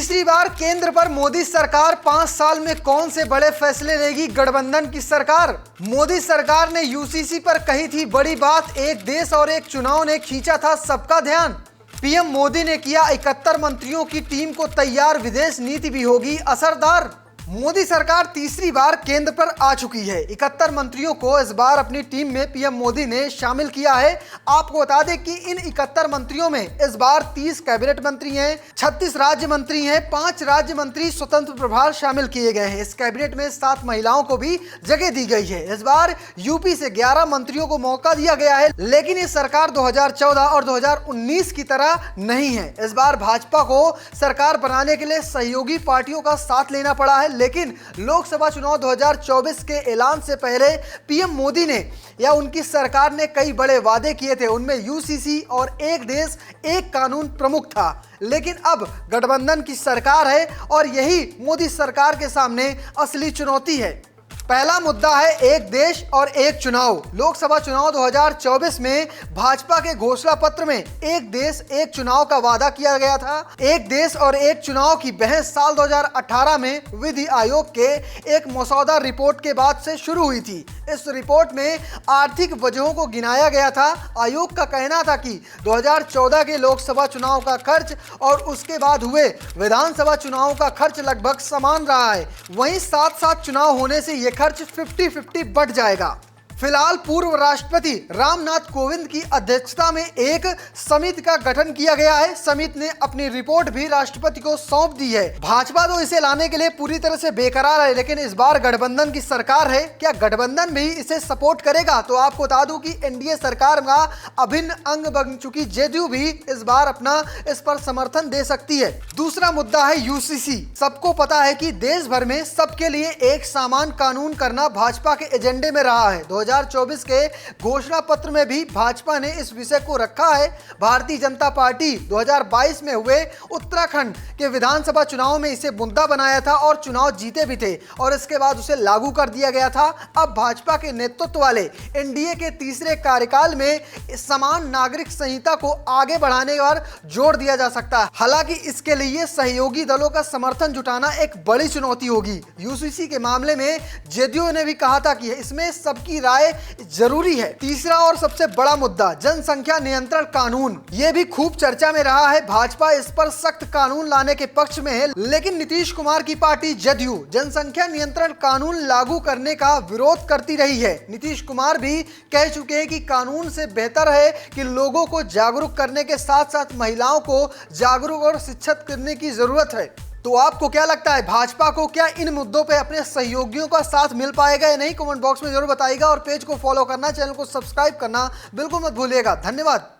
तीसरी बार केंद्र पर मोदी सरकार 5 साल में कौन से बड़े फैसले लेगी गठबंधन की सरकार। मोदी सरकार ने यूसीसी पर कही थी बड़ी बात, एक देश और एक चुनाव ने खींचा था सबका ध्यान। पीएम मोदी ने किया 71 मंत्रियों की टीम को तैयार, विदेश नीति भी होगी असरदार। मोदी सरकार तीसरी बार केंद्र पर आ चुकी है। 71 मंत्रियों को इस बार अपनी टीम में पीएम मोदी ने शामिल किया है। आपको बता दें कि इन 71 मंत्रियों में इस बार 30 कैबिनेट मंत्री हैं, 36 राज्य मंत्री हैं, 5 राज्य मंत्री स्वतंत्र प्रभार शामिल किए गए हैं। इस कैबिनेट में 7 महिलाओं को भी जगह दी गई है। इस बार यूपी से 11 मंत्रियों को मौका दिया गया है, लेकिन ये सरकार 2014 और 2019 की तरह नहीं है। इस बार भाजपा को सरकार बनाने के लिए सहयोगी पार्टियों का साथ लेना पड़ा है, लेकिन लोकसभा चुनाव 2024 के ऐलान से पहले पीएम मोदी ने या उनकी सरकार ने कई बड़े वादे किए थे। उनमें यूसीसी और एक देश एक कानून प्रमुख था, लेकिन अब गठबंधन की सरकार है और यही मोदी सरकार के सामने असली चुनौती है। पहला मुद्दा है एक देश और एक चुनाव। लोकसभा चुनाव 2024 में भाजपा के घोषणा पत्र में एक देश एक चुनाव का वादा किया गया था। एक देश और एक चुनाव की बहस साल 2018 में विधि आयोग के एक मसौदा रिपोर्ट के बाद से शुरू हुई थी। इस रिपोर्ट में आर्थिक वजहों को गिनाया गया था। आयोग का कहना था कि 2014 के लोकसभा चुनाव का खर्च और उसके बाद हुए विधानसभा चुनाव का खर्च लगभग समान रहा है। वहीं साथ साथ चुनाव होने से यह खर्च 50-50 बढ़ जाएगा। फिलहाल पूर्व राष्ट्रपति रामनाथ कोविंद की अध्यक्षता में एक समिति का गठन किया गया है। समिति ने अपनी रिपोर्ट भी राष्ट्रपति को सौंप दी है। भाजपा तो इसे लाने के लिए पूरी तरह से बेकरार है, लेकिन इस बार गठबंधन की सरकार है, क्या गठबंधन भी इसे सपोर्ट करेगा? तो आपको बता दूं कि एनडीए सरकार का अभिन्न अंग बन चुकी जेडीयू भी इस बार अपना इस पर समर्थन दे सकती है। दूसरा मुद्दा है यूसीसी। सबको पता है कि देश भर में सबके लिए एक समान कानून करना भाजपा के एजेंडे में रहा है। 2024 के घोषणा पत्र में भी भाजपा ने इस विषय को रखा है। भारतीय जनता पार्टी 2022 में हुए उत्तराखंड के विधानसभा चुनाव में इसे मुद्दा बनाया था और चुनाव जीते भी थे और इसके बाद उसे लागू कर दिया गया था। अब भाजपा के नेतृत्व वाले एनडीए के तीसरे कार्यकाल में समान नागरिक संहिता को आगे बढ़ाने पर जोर दिया जा सकता है। हालांकि इसके लिए सहयोगी दलों का समर्थन जुटाना एक बड़ी चुनौती होगी। यूसीसी के मामले में जेडीयू ने भी कहा था कि इसमें सबकी राय जरूरी है। तीसरा और सबसे बड़ा मुद्दा जनसंख्या नियंत्रण कानून, यह भी खूब चर्चा में रहा है। भाजपा इस पर सख्त कानून लाने के पक्ष में है, लेकिन नीतीश कुमार की पार्टी जेडीयू जनसंख्या नियंत्रण कानून लागू करने का विरोध करती रही है। नीतीश कुमार भी कह चुके हैं कि कानून से बेहतर है कि लोगों को जागरूक करने के साथ साथ महिलाओं को जागरूक और शिक्षित करने की जरूरत है। तो आपको क्या लगता है, भाजपा को क्या इन मुद्दों पे अपने सहयोगियों का साथ मिल पाएगा या नहीं? कमेंट बॉक्स में जरूर बताइएगा और पेज को फॉलो करना, चैनल को सब्सक्राइब करना बिल्कुल मत भूलिएगा। धन्यवाद।